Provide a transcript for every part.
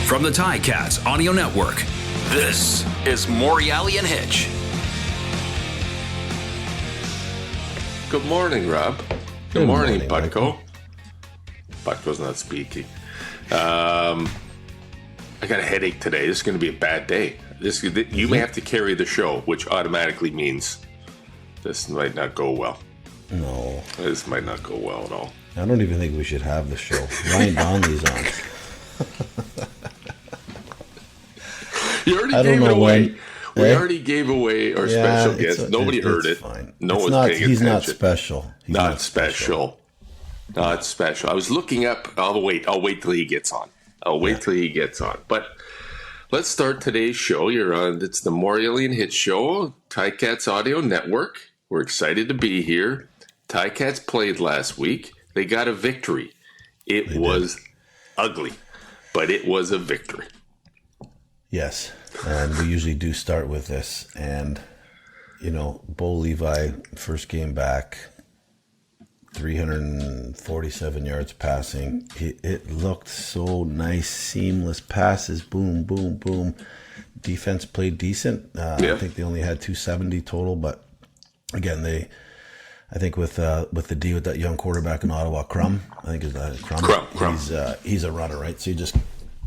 From the Ticats Audio Network, this is Morreale and Hitch. Good morning, Rob. Good morning, Putko. Putko's not speaking. I got a headache today. This is going to be a bad day. You may have to carry the show, which automatically means this might not go well. No. This might not go well at all. I don't even think we should have the show. Ryan Donnelly's on. You already gave it away. We already gave away our special guest. Nobody heard it. Fine. No one's paying attention. He's not special. Not special. Not special. I was looking up. I'll wait till he gets on. But let's start today's show. You're on. It's the Morreale and Hitch show, Ticats Audio Network. We're excited to be here. Ticats played last week. They got a victory. It was ugly, but it was a victory. Yes, and we usually do start with this. And, Bo Levi, first game back, 347 yards passing. It looked so nice, seamless passes, boom, boom, boom. Defense played decent. I think they only had 270 total, but again, I think with the D with that young quarterback in Ottawa, Crum, I think is that Crum. He's a runner, right? So he just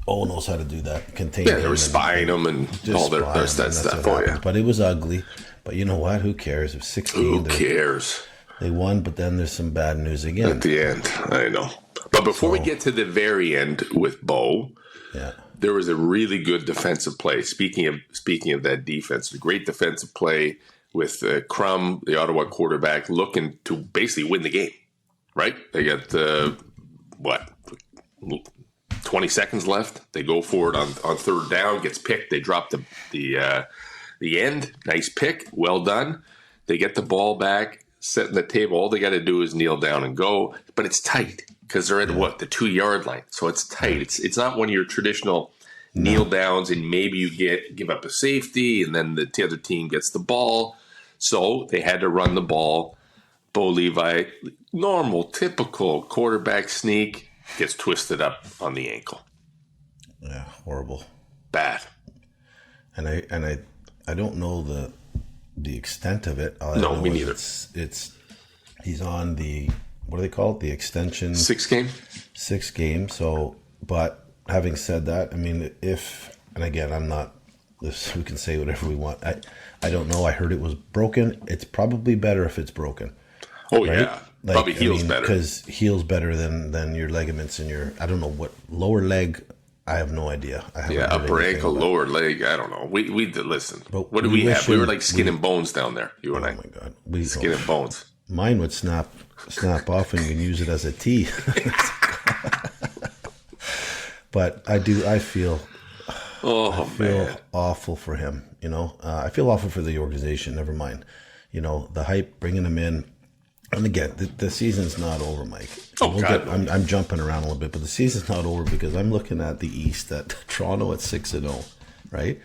knows how to do that. Contain him. They were spying him and all their stuff. Oh, yeah. But it was ugly. But you know what? Who cares? It was 16. Who cares? They won, but then there's some bad news again. At the end, I know. But before we get to the very end with Bo, there was a really good defensive play. Speaking of that defense, a great defensive play with Crum, the Ottawa quarterback, looking to basically win the game, right? They got, 20 seconds left. They go for it on third down, gets picked. They drop the end. Nice pick. Well done. They get the ball back, setting the table. All they got to do is kneel down and go. But it's tight because they're at the 2-yard line. So it's tight. It's not one of your traditional kneel downs and maybe you give up a safety and then the other team gets the ball. So they had to run the ball. Bo Levi, normal, typical quarterback sneak, gets twisted up on the ankle. Yeah, horrible. Bad. And I don't know the extent of it. No, me neither. He's on the, what do they call it? The extension. 6 game. 6 game. So, but having said that, I mean, and again, I'm not, we can say whatever we want. I don't know. I heard it was broken. It's probably better if it's broken. Oh, right? Yeah. Probably heals better. Because heals better than your ligaments in your, I don't know what, lower leg, I have no idea. Upper ankle, lower leg, I don't know. We did listen. But what do we have? We were like skin and bones down there, you and I. Oh, my God. Skin and bones. Mine would snap off and you can use it as a tee. But I feel awful for him, I feel awful for the organization, never mind. The hype, bringing him in. And again, the season's not over, Mike. I'm jumping around a little bit, but the season's not over because I'm looking at the East at Toronto at 6-0, right?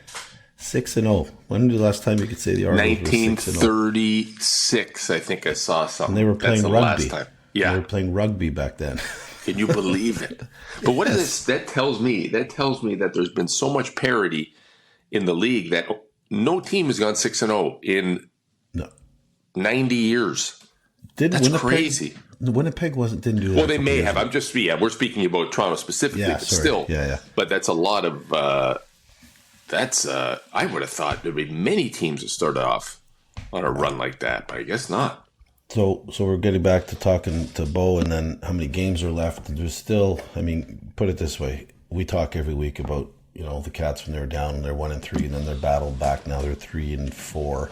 6-0. When was the last time you could say the Argos were 6-0? 1936, I think I saw something. And they were playing rugby. Last time. Yeah. They were playing rugby back then. Can you believe it? But what is this? That tells me that there's been so much parity in the league that no team has gone 6-0 in 90 years. That's crazy. Winnipeg didn't do that. Well, they may have. I'm just we're speaking about Toronto specifically, but still. Yeah. But that's a lot of. I would have thought there'd be many teams that started off on a run like that, but I guess not. So we're getting back to talking to Bo, and then how many games are left? There's still. I mean, put it this way: we talk every week about the Cats when they're down, they're 1-3, and then they're battled back. Now they're 3-4.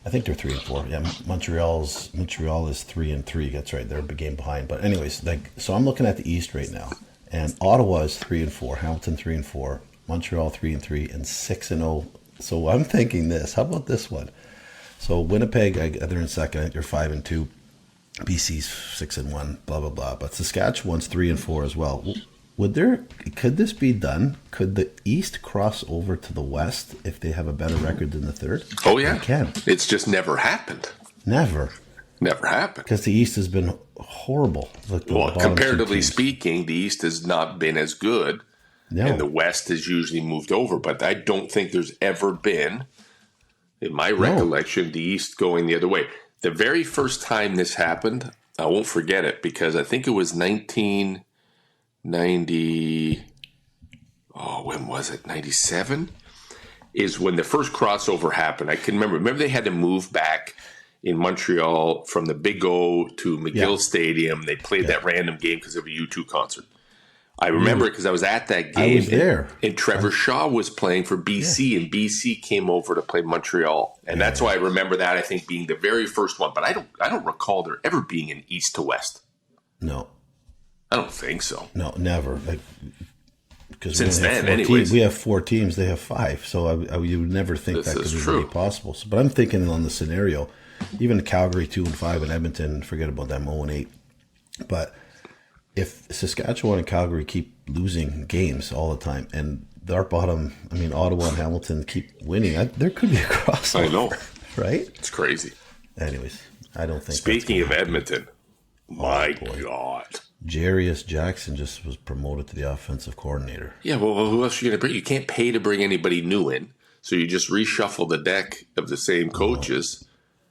I think they're 3-4. Yeah, Montreal is 3-3. That's right. They're a big game behind. But anyways, so I'm looking at the East right now, and Ottawa is 3-4, Hamilton 3-4, Montreal 3-3, and 6-0. So I'm thinking this. How about this one? So Winnipeg, they're in second. I think they're 5-2. BC's 6-1. Blah blah blah. But Saskatchewan's 3-4 as well. Could this be done? Could the East cross over to the West if they have a better record than the third? Oh, yeah. They can. It's just never happened. Never happened. Because the East has been horrible. Comparatively speaking, the East has not been as good No. And the West has usually moved over. But I don't think there's ever been, in my recollection, the East going the other way. The very first time this happened, I won't forget it because I think it was 1990. Oh, when was it? 97? Is when the first crossover happened. I can remember. Remember they had to move back in Montreal from the Big O to McGill Stadium. They played that random game because of a U2 concert. I remember it because I was at that game. I was there. And Trevor Shaw was playing for BC, and BC came over to play Montreal. And that's why I remember that, I think, being the very first one. But I don't recall there ever being an East to West. No. I don't think so. No, never. Because since then, anyways. We have 4 teams, they have 5. So you would never think that could be possible. So, but I'm thinking on the scenario, even Calgary 2-5 and Edmonton, forget about them 0-8. But if Saskatchewan and Calgary keep losing games all the time, and our bottom, Ottawa and Hamilton keep winning, there could be a crossover. I know. Right? It's crazy. Anyways, I don't think. Speaking of Edmonton, my God. Jarius Jackson just was promoted to the offensive coordinator. Yeah, well, who else are you going to bring? You can't pay to bring anybody new in, so you just reshuffle the deck of the same coaches.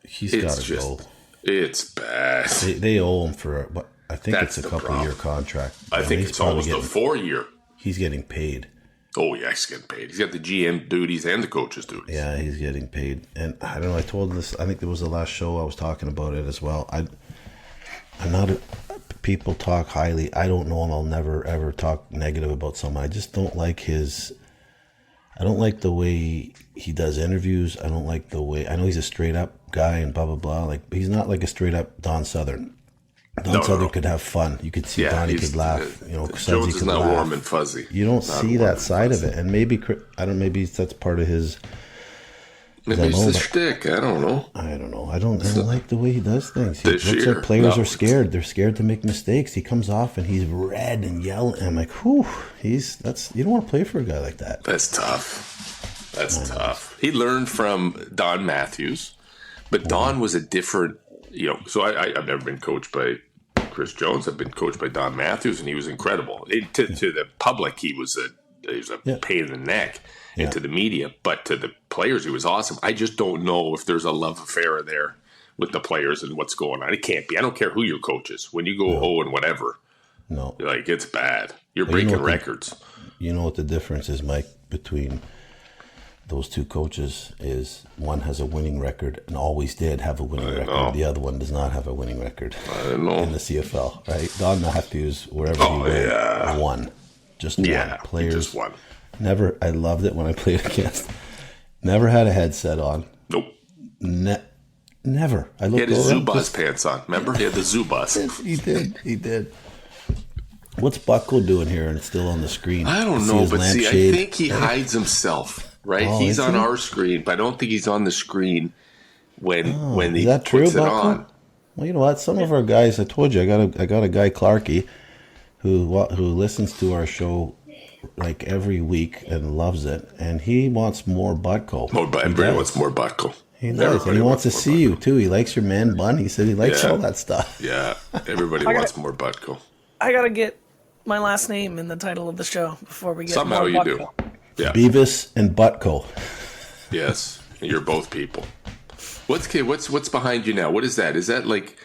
He's got to go. It's bad. They owe him for, I think it's a couple-year contract. I think it's almost a 4-year. He's getting paid. Oh, yeah, he's getting paid. He's got the GM duties and the coach's duties. Yeah, he's getting paid. And I don't know, I told this, I think it was the last show I was talking about it as well. I'm not people talk highly. I don't know him. I'll never, ever talk negative about someone. I just don't like I don't like the way he does interviews. I don't like the way, I know he's a straight up guy and blah, blah, blah. Like, he's not like a straight up Don Southern. Don Southern could have fun. You could see Donnie could laugh. Jones is not warm and fuzzy. You don't see that side of it. And maybe that's part of his. Maybe it's the shtick. I don't know. I don't like the way he does things. He looks like players are scared. They're scared to make mistakes. He comes off and he's red and yelling. I'm like, whew, you don't want to play for a guy like that. That's tough. That's tough. He learned from Don Matthews, but Don was a different, so I've never been coached by Chris Jones. I've been coached by Don Matthews, and he was incredible. To the public, he was a pain in the neck. And to the media, but to the players, he was awesome. I just don't know if there's a love affair there with the players and what's going on. It can't be. I don't care who your coach is. When you go and whatever, it's bad. You're breaking records. You know what the difference is, Mike, between those two coaches is one has a winning record and always did have a winning record. The other one does not have a winning record in the CFL, right? Don Matthews, wherever he went, won. Just one. Players just won. Never. I loved it when I played against. Never had a headset on. Nope. Never. He had his Zubaz pants on. Remember? He had the Zubaz. He did. What's Bucko doing here and it's still on the screen? I don't know, but I think he hides himself, right? He's on our screen, but I don't think he's on the screen when he puts it on. Well, you know what? Some of our guys, I told you, I got a guy, Clarky, who listens to our show like every week and loves it, and he wants more Butko. Everybody wants more Butko. He does, and he wants to see you too. He likes your man bun. He said he likes all that stuff. Yeah, everybody wants more Butko. I gotta get my last name in the title of the show before we get somehow you do. Yeah, Beavis and Butko. Yes, you're both people. What's behind you now? What is that? Is that like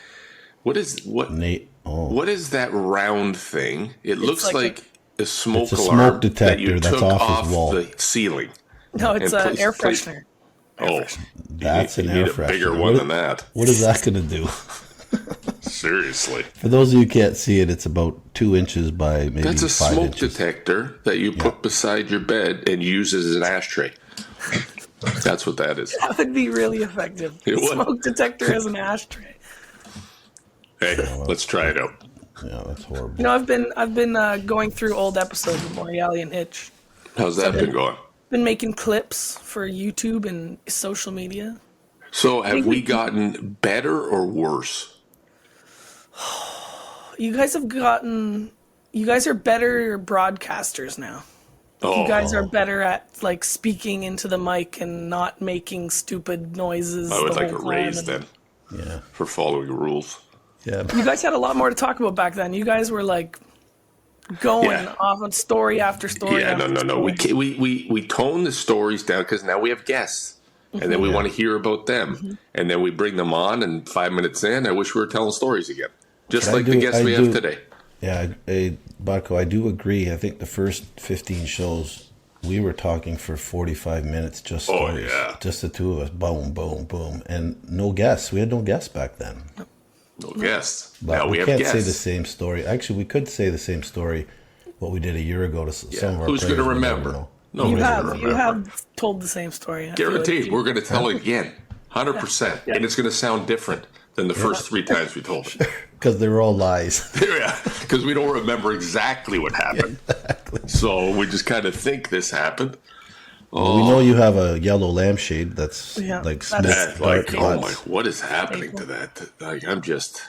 Nate? Oh. What is that round thing? It looks like a smoke alarm detector that you that's took off his wall. The ceiling. No, it's an air freshener. That's an air freshener. A bigger one than that. What is that going to do? Seriously. For those of you who can't see it, it's about 2 inches by maybe 5 inches. That's a smoke detector that you put beside your bed and use as an ashtray. That's what that is. That would be really effective. Smoke detector as an ashtray. Hey, let's try it out. Yeah, that's horrible. I've been going through old episodes of Morreale and Hitch. How's that been going? Been making clips for YouTube and social media. So have we gotten better or worse? You guys are better broadcasters now. You guys are better at speaking into the mic and not making stupid noises. I would like a raise then. Yeah. For following rules. Yeah. You guys had a lot more to talk about back then. You guys were going off on story after story. Yeah, after no. story. We tone the stories down because now we have guests, and then we want to hear about them, and then we bring them on. And 5 minutes in, I wish we were telling stories again, just like the guests we have today. Yeah, Butko, I do agree. I think the first 15 shows we were talking for 45 minutes, just stories, just the two of us, boom, boom, boom, and no guests. We had no guests back then. No guests. But now we have can't guests. say the same story. Actually, we could say the same story, what we did a year ago to some of our Who's going to remember? No, you have told the same story. Guaranteed. We're going to tell it again, 100%, and it's going to sound different than the first 3 times we told it. Because they were all lies. Yeah, because we don't remember exactly what happened. Yeah, exactly. So we just kind of think this happened. Well, we know you have a yellow lampshade that's like smoked dark dots. What is happening to that? Like, I'm just...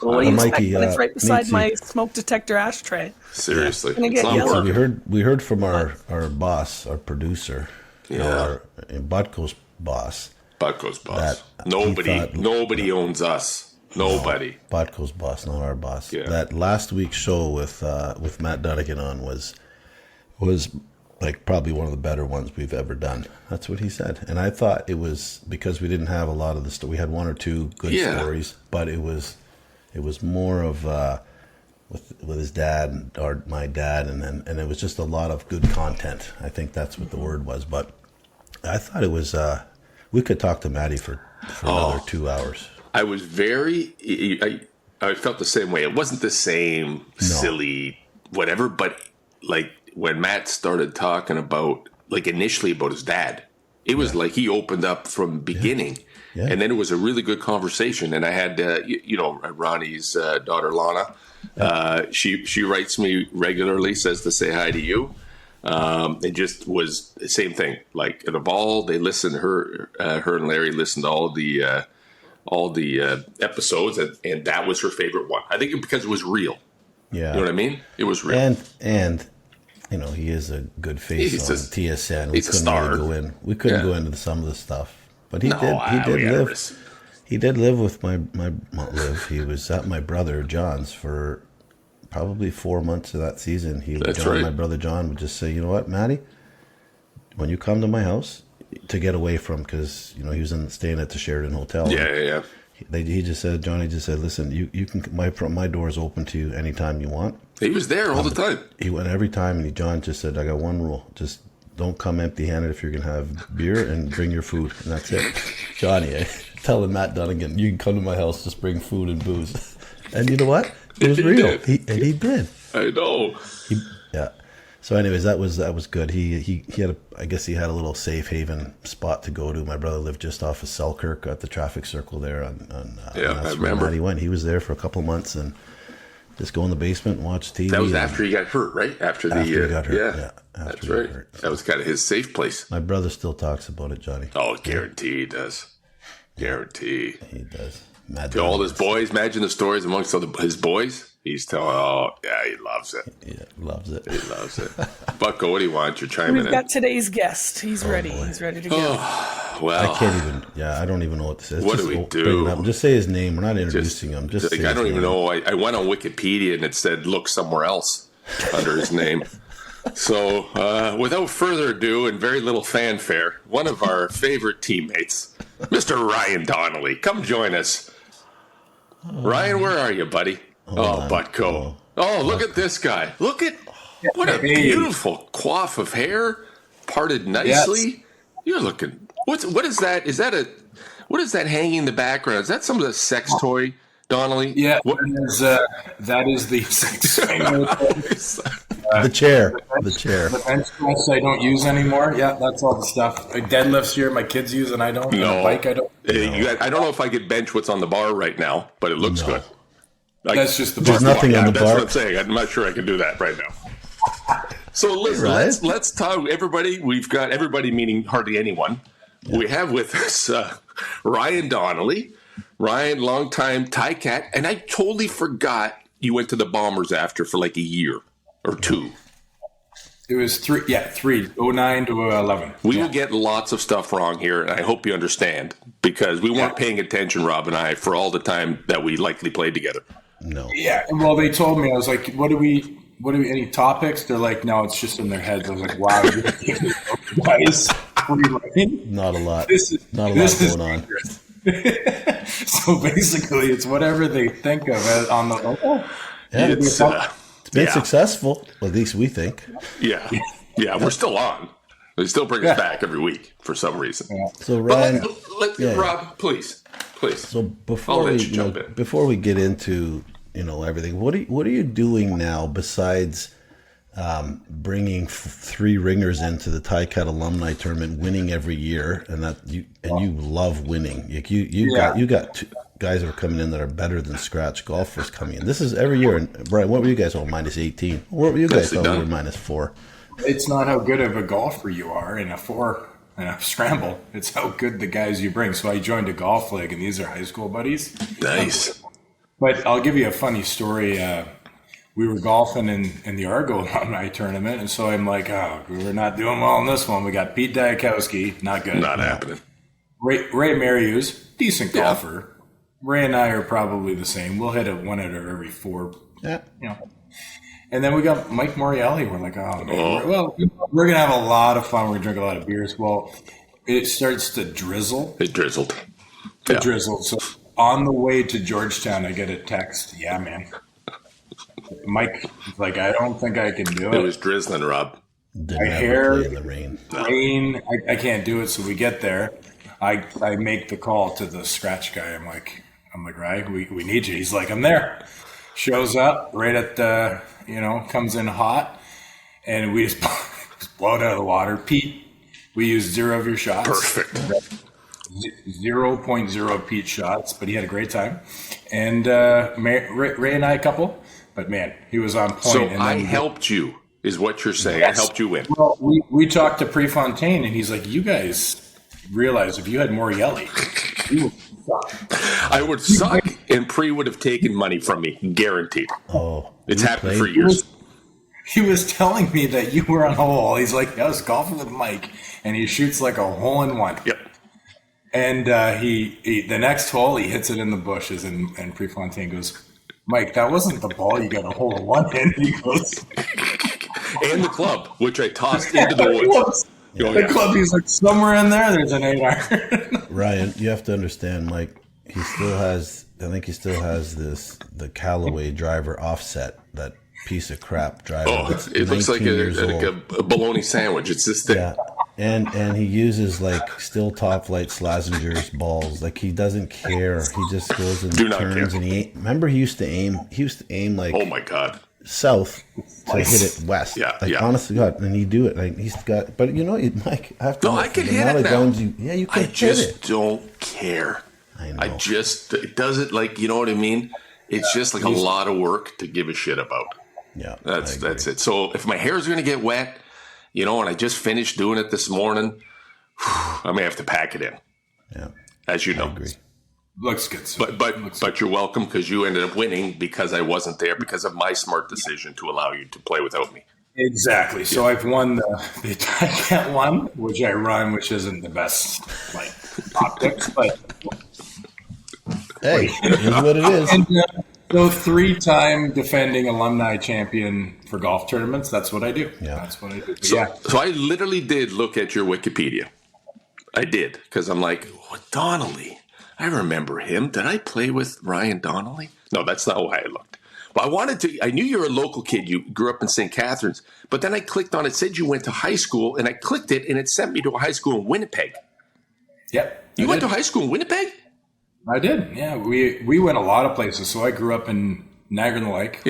Well, what do you expect when it's right beside my smoke detector ashtray? Seriously. It's not so we heard from our boss, our producer, our Butko's boss. Butko's boss. Nobody owns us. Nobody. No, Butko's boss, not our boss. Yeah. That last week's show with Matt Dunnigan on was like probably one of the better ones we've ever done. That's what he said. And I thought it was because we didn't have a lot of the we had 1 or 2 good stories, but it was more of with his dad or my dad, and it was just a lot of good content. I think that's what the word was. But I thought it was we could talk to Maddie for another 2 hours. I was I felt the same way. It wasn't the same silly whatever, but like when Matt started talking about, like initially about his dad, it was like he opened up from beginning. Yeah. And then it was a really good conversation. And I had, Ronnie's daughter, Lana. She writes me regularly, says to say hi to you. It just was the same thing. Like at a ball, they listened. Her and Larry listened to all the episodes, and that was her favorite one. I think because it was real. Yeah, you know what I mean. It was real, and he is a good face on TSN. He's a star. We couldn't go into some of the stuff. But he did live with he was at my brother John's for probably 4 months of that season. My brother John would just say, you know what, Maddie, when you come to my house to get away from, because he was staying at the Sheridan Hotel. Yeah. Johnny just said, listen, you can, my door is open to you anytime you want. He was there all the time. He went every time, and John just said, I got one rule, just don't come empty-handed if you're going to have beer, and bring your food, and that's it. Johnny, telling Matt Dunnigan, you can come to my house, just bring food and booze. And you know what? It was real. He did. I know. So anyways, that was good. He had I guess he had a little safe haven spot to go to. My brother lived just off of Selkirk at the traffic circle there I remember. He went. He was there for a couple months and just go in the basement and watch TV. That was after he got hurt, right? After he got hurt. Yeah, that's right. So that was kind of his safe place. My brother still talks about it, Johnny. Oh, guarantee he does. Guarantee. He does. To all his boys, imagine the stories amongst his boys. He's telling, he loves it. Yeah, loves it. He loves it. Bucko, what do you want? You're chiming in. We've got today's guest. He's ready. Boy. He's ready to go. Well, I can't even. I don't even know what this is. What do we do? Just say his name. We're not introducing him. Just I don't even know. I went on Wikipedia and it said look somewhere else under his name. So, without further ado and very little fanfare, one of our favorite teammates, Mr. Ryan Donnelly, come join us. Ryan, where are you, buddy? Butko. Look at this guy. Look at what a beautiful coif of hair, parted nicely. Yes. You're looking. What is that? What is that hanging in the background? Is that some of the sex toy, Donnelly? Yeah, that is the sex toy. The chair. The bench press I don't use anymore. Yeah, that's all the stuff. Deadlifts here, my kids use, and I don't. No. And a bike, I don't. I don't know if I could bench what's on the bar right now, but it looks good. That's just the bar. There's nothing on the bar. That's what I'm saying. I'm not sure I can do that right now. So listen, let's talk. Everybody, we've got everybody, meaning hardly anyone. Yeah. We have with us Ryan Donnelly. Ryan, longtime Ticat, and I totally forgot you went to the Bombers after for like a year or two. It was 3, 09 to 11. We will get lots of stuff wrong here, and I hope you understand, because we weren't paying attention, Rob and I, for all the time that we likely played together. No. Yeah, well, they told me, I was like, what do we any topics? They're like, no, it's just in their heads. I was like, wow, you're guys, Not a lot. This is going on. So basically, it's whatever they think of it on the. Yeah, it's been successful. Well, at least we think. Yeah, we're still on. They still bring us back every week for some reason. Yeah. So Ryan, Rob, please. So before we get into everything, what are you doing now besides bringing 3 ringers into the Ticat alumni tournament, winning every year, and you love winning. Like you got 2 guys that are coming in that are better than scratch golfers coming in. This is every year. And Brian, what were you guys on -18? What were you guys on? We were -4. It's not how good of a golfer you are in a 4 and a scramble. It's how good the guys you bring. So I joined a golf league, and these are high school buddies. Nice. But I'll give you a funny story. We were golfing in the Argo alumni tournament, and so I'm like, we're not doing well in this one. We got Pete Diakowski, not good. Not happening. Ray Marius, decent golfer. Ray and I are probably the same. We'll hit one at every 4. Yeah. And then we got Mike Morreale. We're like, oh, man. Well, we're going to have a lot of fun. We're going to drink a lot of beers. Well, it starts to drizzle. It drizzled. It drizzled. So on the way to Georgetown, I get a text. Yeah, man. Mike was like, I don't think I can do it. It was drizzling, Rob. My hair in the rain. I can't do it. So we get there. I make the call to the scratch guy. I'm like, right, we need you. He's like, I'm there. Shows up right at the, comes in hot, and we just blow it out of the water. Pete, we used 0 of your shots. Perfect. 0.0 Pete shots, but he had a great time. And Ray and I a couple, but man, he was on point. So and I helped you, is what you're saying. Yes. I helped you win. Well, we talked to Prefontaine, and he's like, you guys realize if you had Morreale, you would suck. I would suck, and Pre would have taken money from me, guaranteed. Oh, it's happened for years. He was telling me that you were on a hole. He's like, I was golfing with Mike, and he shoots like a hole-in-one. Yep. And he the next hole, he hits it in the bushes, and Prefontaine goes, Mike, that wasn't the ball you got a hole-in-one in. He goes, and the club, which I tossed into the woods. The club, he's like, somewhere in there's an 8-iron. Ryan, you have to understand, Mike, he still has the Callaway driver offset, that piece of crap driver. It looks like a bologna sandwich. It's this thing. Yeah. And he uses like still top flight Slazenger's balls. Like, he doesn't care. He just goes and turns. And remember he used to aim like, oh my God, south to hit it west. Yeah, honest to God, and he'd do it. Like, he's got, but Mike, I have to. I can hit it now. You can hit it. I just don't care. I know. It doesn't, like, you know what I mean? It's just like a lot of work to give a shit about. Yeah, that's it. So if my hair is going to get wet, and I just finished doing it this morning, I may have to pack it in. Yeah, as you know. I agree. Looks good. But you're welcome, because you ended up winning because I wasn't there, because of my smart decision to allow you to play without me. Exactly. So I've won the Ticats one, which I run, which isn't the best optics, but hey, it is what it is. And, so 3-time defending alumni champion for golf tournaments. That's what I do. Yeah. That's what I do. So I literally did look at your Wikipedia. I did, because I'm like, Donnelly. I remember him. Did I play with Ryan Donnelly? No, that's not why I looked. But I knew you were a local kid. You grew up in St. Catharines. But then I clicked on it, said you went to high school, and I clicked it, and it sent me to a high school in Winnipeg. Yep. You went to high school in Winnipeg? I did, yeah. We went a lot of places. So I grew up in Niagara-on-the-Lake,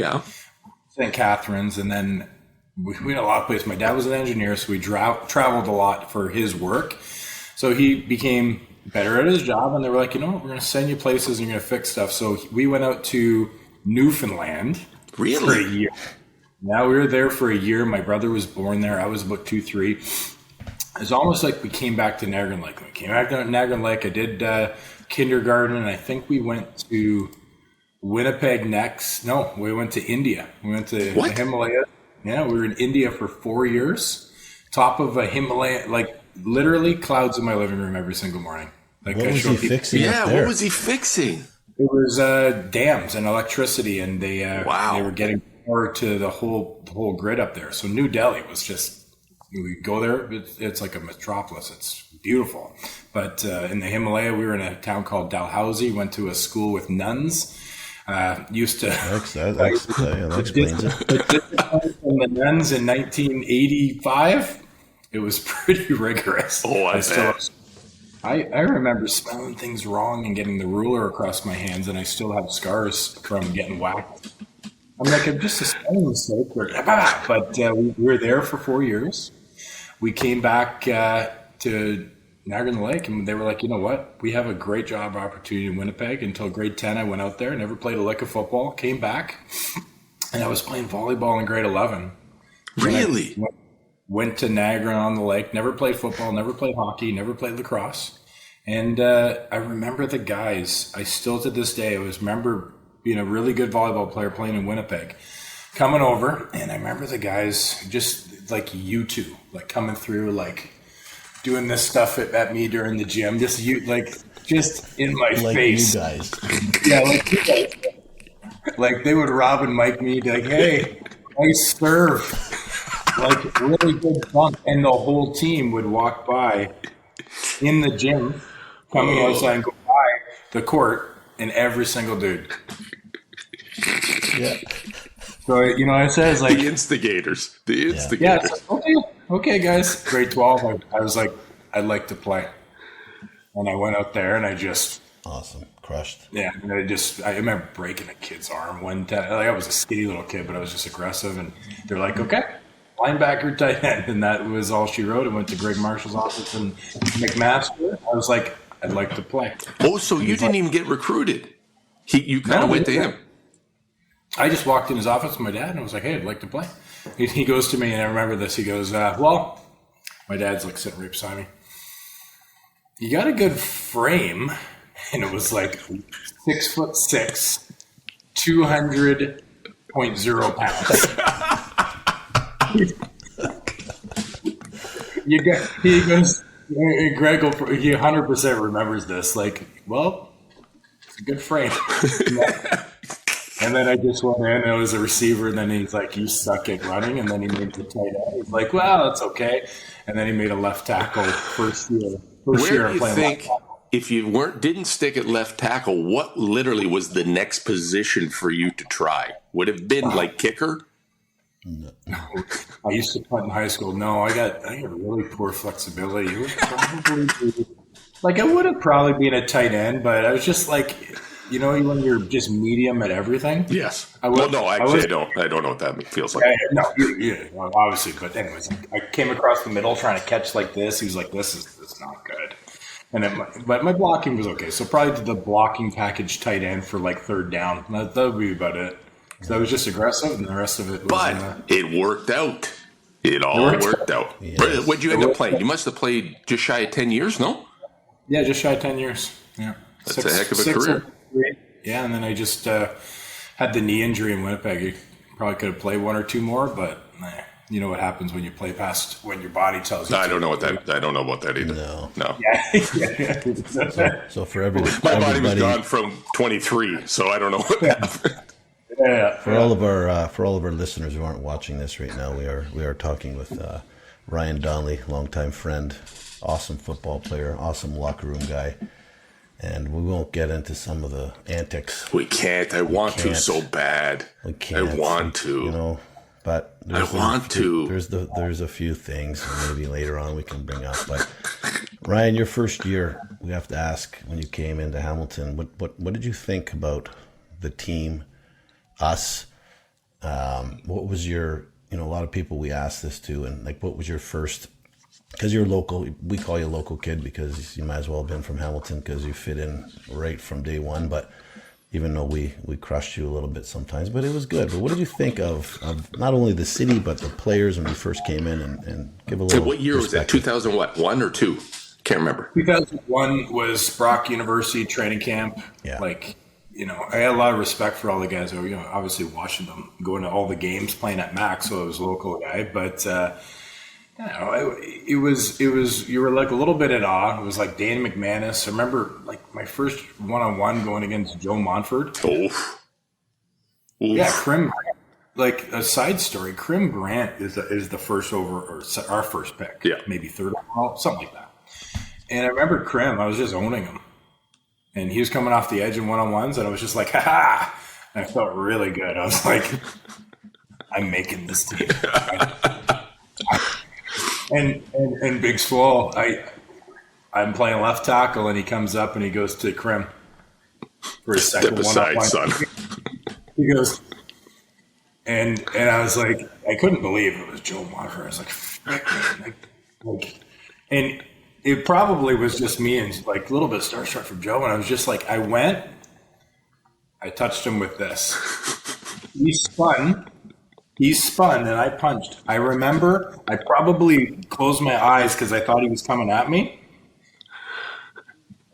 St. Catharines, and then we went a lot of places. My dad was an engineer, so we traveled a lot for his work. So he became better at his job, and they were like, we're going to send you places and you're going to fix stuff. So we went out to Newfoundland for a year. Yeah, we were there for a year. My brother was born there. I was about 2-3. It's almost like we came back to Niagara-on-the-Lake. We came back to Niagara-on-the-Lake. I did kindergarten, and I think we went to Winnipeg next. No, we went to India. We went to the Himalayas. Yeah, we were in India for 4 years. Top of a Himalaya, like literally clouds in my living room every single morning. Like, what was he fixing? Yeah, what was he fixing? It was dams and electricity, and they were getting more to the whole grid up there. So New Delhi was just, we go there, it's like a metropolis. It's beautiful. But in the Himalaya, we were in a town called Dalhousie, went to a school with nuns. Used to... That explains it. From the nuns in 1985, it was pretty rigorous. I remember spelling things wrong and getting the ruler across my hands, and I still have scars from getting whacked. I'm like, I'm just a spelling mistake. But we were there for 4 years. We came back to Niagara-on-the-Lake, and they were like, you know what? We have a great job opportunity in Winnipeg. Until grade 10, I went out there, never played a lick of football, came back, and I was playing volleyball in grade 11. Really? Went to Niagara-on-the-Lake, never played football, never played hockey, never played lacrosse. And I remember the guys. I still to this day, remember being a really good volleyball player playing in Winnipeg, coming over, and I remember the guys just like you two, like coming through, like doing this stuff at me during the gym, just in my face. You guys. Yeah, like you guys. Like they would Rob and Mike me, like, hey, nice serve. Like really good bump. And the whole team would walk by in the gym, coming outside and go by the court, and every single dude. Yeah. So, I said, like... The instigators. Yeah, okay, guys. Grade 12, I was like, I'd like to play. And I went out there, and I just... Awesome. Crushed. Yeah, and I remember breaking a kid's arm one time. Like, I was a skinny little kid, but I was just aggressive. And they're like, okay, linebacker, tight end. And that was all she wrote. I went to Greg Marshall's office in McMaster. I was like, I'd like to play. Oh, so you didn't even get recruited. You kind of went to him. I just walked in his office with my dad, and I was like, hey, I'd like to play. He goes to me, and I remember this. He goes, well, my dad's like sitting right beside me. You got a good frame. And it was like 6'6", 200.0 pounds. He goes, Greg, he 100% remembers this. Like, well, it's a good frame. And then I just went in, and it was a receiver, and then he's like, you suck at running, and then he made the tight end. He's like, well, that's okay. And then he made a left tackle first year. Where do you think, if you didn't stick at left tackle, what literally was the next position for you to try? Would have been like kicker? No. I used to punt in high school. No, I got really poor flexibility. It would probably be, I would have probably been a tight end, but I was just like, when you're just medium at everything. Yes. I don't know what that feels like. Well, obviously. But anyways, I came across the middle trying to catch like this. He was like, this is not good. And then but my blocking was okay. So probably the blocking package tight end for like third down. That would be about it. So that was just aggressive, and the rest of it was... But it worked out. It all worked out. Yes. What'd you end up playing? You must have played just shy of 10 years, no? Yeah, just shy of 10 years. Yeah. That's a heck of a career. Yeah, and then I just had the knee injury in Winnipeg. You probably could have played one or two more, but you know what happens when you play past when your body tells you. I don't know about that either. No. Yeah. So for everybody, my body was gone from 23, so I don't know what happened. Yeah. For all of our listeners who aren't watching this right now, we are talking with Ryan Donnelly, longtime friend, awesome football player, awesome locker room guy. And we won't get into some of the antics. We can't. I want to so bad. We can't. I want to. But there's a few things maybe later on we can bring up. But Ryan, your first year, we have to ask, when you came into Hamilton, what did you think about the team, us? What was your, a lot of people we asked this to, and what was your first? Because you're local, we call you a local kid because you might as well have been from Hamilton because you fit in right from day one. But even though we crushed you a little bit sometimes, but it was good. But what did you think of not only the city, but the players when you first came in and give a little... What year was that? 2001 or 2? Can't remember. 2001 was Brock University training camp. Yeah. I had a lot of respect for all the guys who were, obviously watching them, going to all the games, playing at Max, so I was a local guy. But... it was you were like a little bit in awe. It was like Dan McManus. I remember my first one-on-one going against Joe Montford. Oh. Yeah, Crim. like a side story, Krim Grant is the first over, or our first pick. Yeah. Maybe third overall, something like that. And I remember Krim, I was just owning him. And he was coming off the edge in one-on-ones, and I was just like, ha-ha! And I felt really good. I was like, I'm making this team. And Big Swole, I'm playing left tackle, and he comes up and he goes to Krim for his second one-on-one. Son. He goes, and I was like, I couldn't believe it was Joe Marver. I was like, frick, man. And it probably was just me and like a little bit starstruck from Joe. And I was just like, I touched him with this. He spun, and I punched. I remember I probably closed my eyes because I thought he was coming at me.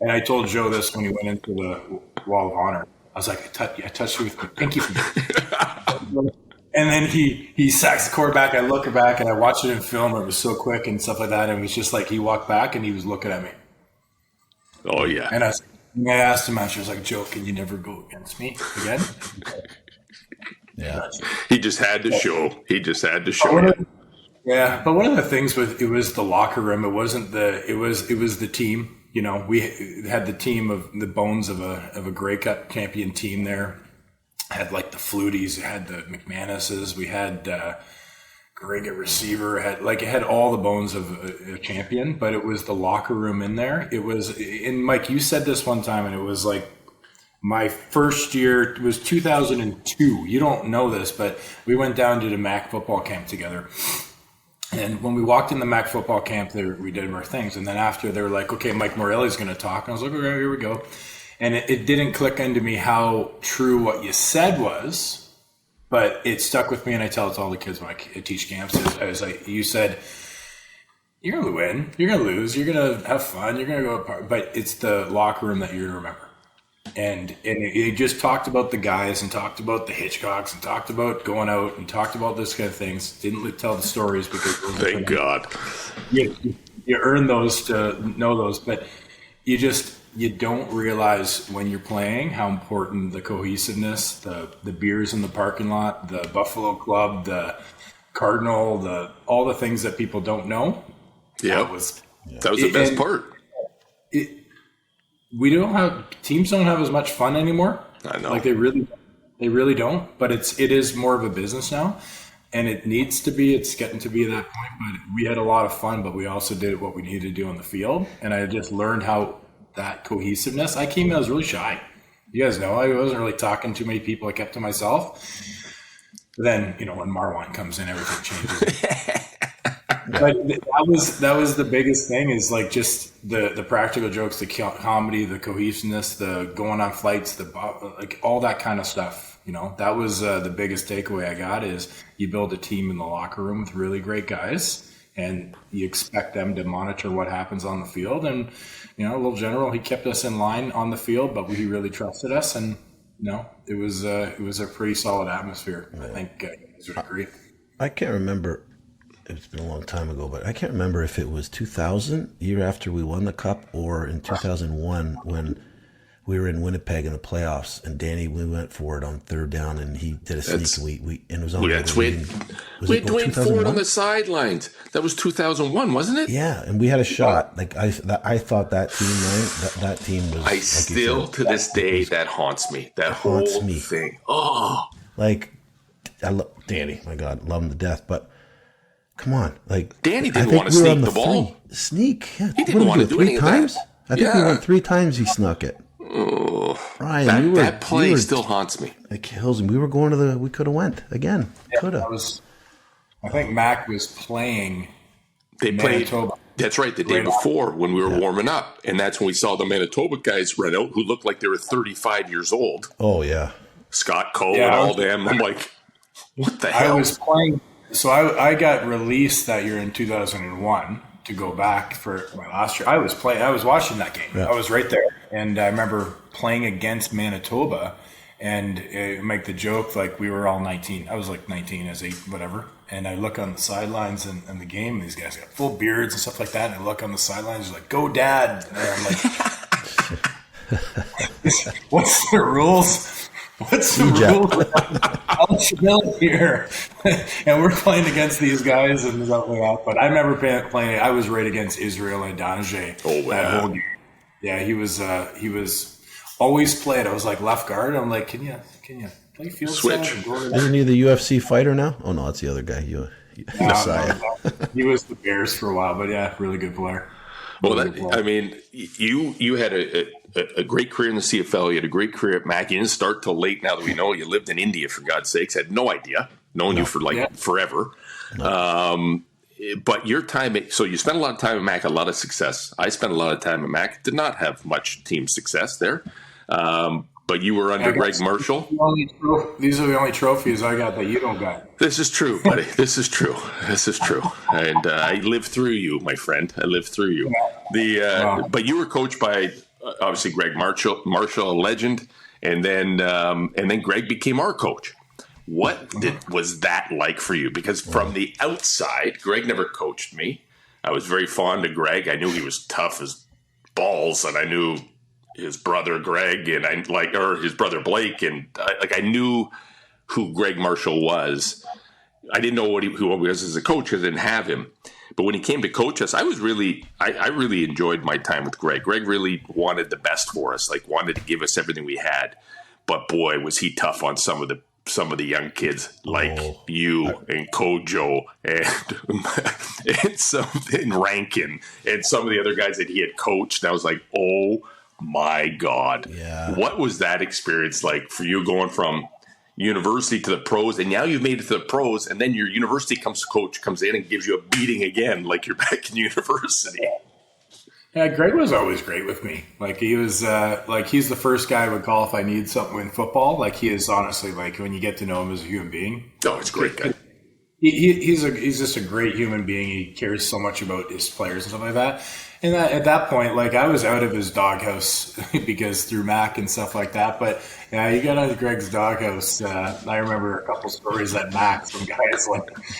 And I told Joe this when he went into the Wall of Honor. I was like, I touched you with my pinky finger. And then he sacks the quarterback. I look back and I watched it in film. It was so quick and stuff like that. And it was just like he walked back and he was looking at me. Oh, yeah. And I asked him after, I was like, Joe, can you never go against me again? Yeah. He just had to show. Yeah, but one of the things it was the locker room. It wasn't it was the team. You know, we had the team of the bones of a Grey Cup champion team there. Had like the Fluties, had the McManuses, we had Greg at receiver, it had all the bones of a champion, but it was the locker room in there. It was, and Mike, you said this one time, and it was like my first year, it was 2002. You don't know this, but we went down to the MAC football camp together. And when we walked in the MAC football camp, we did our things. And then after, they were like, okay, Mike Morreale's going to talk. And I was like, okay, here we go. And it didn't click into me how true what you said was, but it stuck with me. And I tell it to all the kids when I teach camps. I was like, you said, you're going to win, you're going to lose, you're going to have fun, you're going to go apart, but it's the locker room that you're going to remember. And it just talked about the guys and talked about the Hitchcocks and talked about going out and talked about this kind of things. Didn't tell the stories because thank God you earn those to know those, but you don't realize when you're playing how important the cohesiveness, the beers in the parking lot, the Buffalo Club, the Cardinal, all the things that people don't know. Yeah, that was the best part. Teams don't have as much fun anymore. I know. Like they really don't. But it is more of a business now, and it needs to be. It's getting to be that point. But we had a lot of fun, but we also did what we needed to do on the field. And I just learned how that cohesiveness. I came in, I was really shy. You guys know I wasn't really talking to too many people. I kept to myself. But then when Marwan comes in, everything changes. But that was the biggest thing, is like just the practical jokes, the comedy, the cohesiveness, the going on flights, like all that kind of stuff. That was the biggest takeaway I got, is you build a team in the locker room with really great guys, and you expect them to monitor what happens on the field. And little general, he kept us in line on the field, but he really trusted us, and it was a pretty solid atmosphere. I think you guys would agree. I can't remember. It's been a long time ago, but I can't remember if it was 2000, year after we won the cup, or in 2001 when we were in Winnipeg in the playoffs, and Danny, we went for it on third down, and he did a sneak. And it was on. We had Dwayne Ford on the sidelines. That was 2001, wasn't it? Yeah, and we had a shot. Like I thought that team, right? That team was. I still to this day that haunts me. That whole thing. Oh, like I love Danny. My God, love him to death, but. Come on, like Danny didn't want to sneak the ball. Sneak, yeah. He didn't want to do any of that. I think we went 3 times. He snuck it. Oh, Brian, that play still haunts me. It kills me. We were going to we could have went again. Could have. I think Mac was playing. They played. That's right. The day before, when we were warming up, and that's when we saw the Manitoba guys run out, who looked like they were 35 years old. Oh yeah, Scott Coe and all them. I'm like, what the hell? I was playing. So I got released that year in 2001 to go back for my last year. I was watching that game. Yeah. I was right there. And I remember playing against Manitoba and make the joke like we were all 19. I was like 19 as 8, whatever. And I look on the sidelines and the game, and these guys got full beards and stuff like that. And I look on the sidelines, like, go dad. And I'm like, what's the rules? What's the rule? I'm familiar here. And we're playing against these guys and stuff like that. But I remember playing. I was right against Israel and Donnelly. That whole game. Yeah, he was always played. I was like left guard. I'm like, can you play field switch? Isn't he the UFC fighter now? Oh no, that's the other guy. Messiah. He was the Bears for a while, but yeah, really good player. I mean, you had a great career in the CFL. You had a great career at Mac. You didn't start till late. Now that we know, you lived in India, for God's sakes. Had no idea. Known you for forever. No. But your time, so you spent a lot of time at Mac, a lot of success. I spent a lot of time at Mac. Did not have much team success there. But you were under Greg Marshall. These are the only trophies I got that you don't got. This is true, buddy. This is true. And I lived through you, my friend. I lived through you. But you were coached by obviously Greg Marshall, a legend, and then Greg became our coach. What was that like for you? Because from the outside, Greg never coached me. I was very fond of Greg. I knew he was tough as balls, and I knew his brother Greg or his brother Blake, and I knew who Greg Marshall was. I didn't know who he was as a coach because I didn't have him. But when he came to coach us, I really enjoyed my time with Greg. Greg really wanted the best for us, wanted to give us everything we had. But boy, was he tough on some of the young kids you and Kojo and Rankin and some of the other guys that he had coached. And I was like, oh my God. Yeah. What was that experience like for you going from university to the pros, and now you've made it to the pros, and then your university coach comes in and gives you a beating again like you're back in university? Yeah, Greg was always great with me. He was he's the first guy I would call if I need something in football. He is honestly when you get to know him as a human being. Oh, it's a great guy. He's just a great human being. He cares so much about his players and stuff like that. And at that point, I was out of his doghouse because through Mac and stuff like that. But yeah, you got out of Greg's doghouse. I remember a couple stories at Mac. Some guys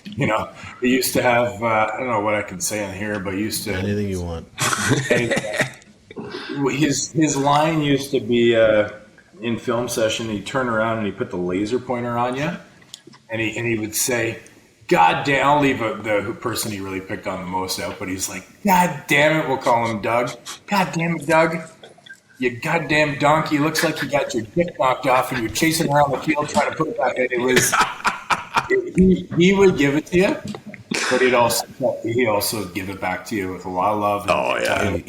he used to have. I don't know what I can say on here, but he used to anything you want. His line used to be in film session. He'd turn around and he'd put the laser pointer on you, and he would say, God damn, I'll leave the person he really picked on the most out, but he's like, God damn it, we'll call him Doug. God damn it, Doug. You goddamn donkey. Looks like you got your dick knocked off and you're chasing around the field trying to put it back in. He would give it to you, but he'd also give it back to you with a lot of love. Oh, yeah.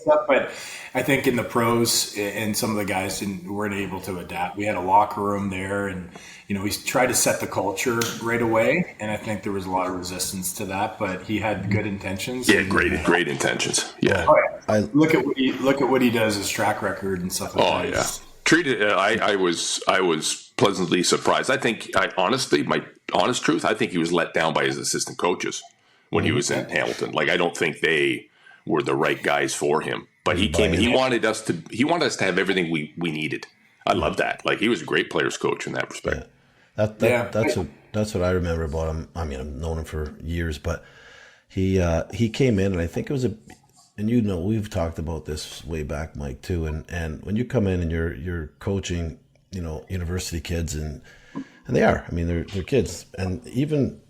But I think in the pros and some of the guys weren't able to adapt. We had a locker room there, and we tried to set the culture right away, and I think there was a lot of resistance to that. But he had good intentions. Yeah, great intentions. Yeah. Oh, yeah. Look at what he does, his track record and stuff like that. Oh yeah. I was pleasantly surprised. I think my honest truth, I think he was let down by his assistant coaches when he was in Hamilton. I don't think they were the right guys for him. But he came. He wanted us to have everything we needed. I love that. He was a great players coach in that respect. Yeah. That's what I remember about him. I mean, I've known him for years, but he came in, and I think it was and we've talked about this way back, Mike, too. And when you come in and you're coaching, university kids, and they are. I mean, they're kids, and even